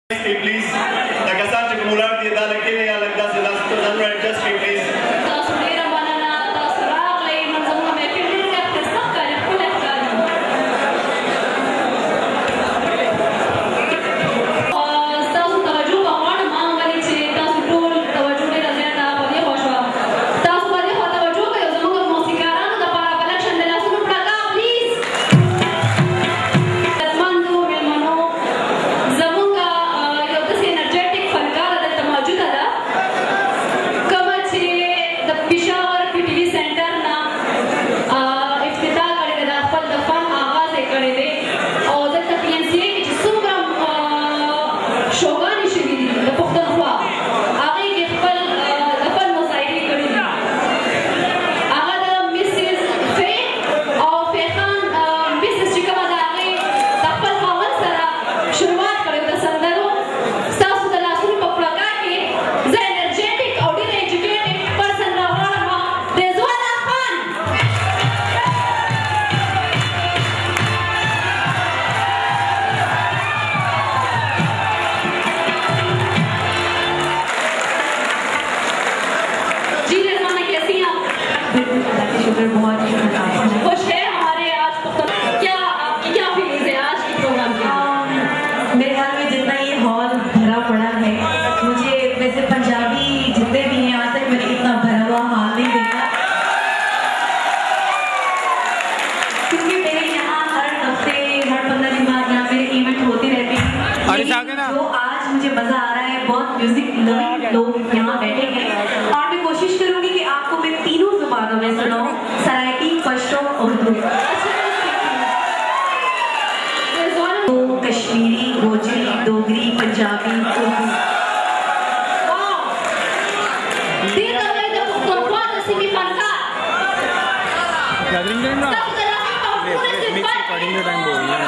please. Nagasacha kumular di dala kini alang dasi last 200 just please. खुश है हमारे आज क्या आपकी क्या फीलिंग्स है आज के प्रोग्राम की? मेरे ख्याल में जितना ये हॉल भरा पड़ा है, मुझे वैसे पंजाबी जितने भी हैं आज तक मैंने इतना भरा हुआ हॉल नहीं देखा, क्योंकि मेरे यहाँ हर हफ्ते हर 15 दिन बाद यहाँ मेरे इवेंट होते रहते हैं। तो आज मुझे मजा आ रहा है, बहुत म्यूजिक लविंग लोग यहाँ बैठे हैं और मैं कोशिश करूंगी कि आपको मैं तीनों जुबानों में सुनाऊं, सराइकी, पश्तो, उर्दू। तो कश्मीरी, गोजरी, डोगरी, पंजाबी, उर्दू। मिक्स रिकॉर्डिंग का टाइम बोल रही है।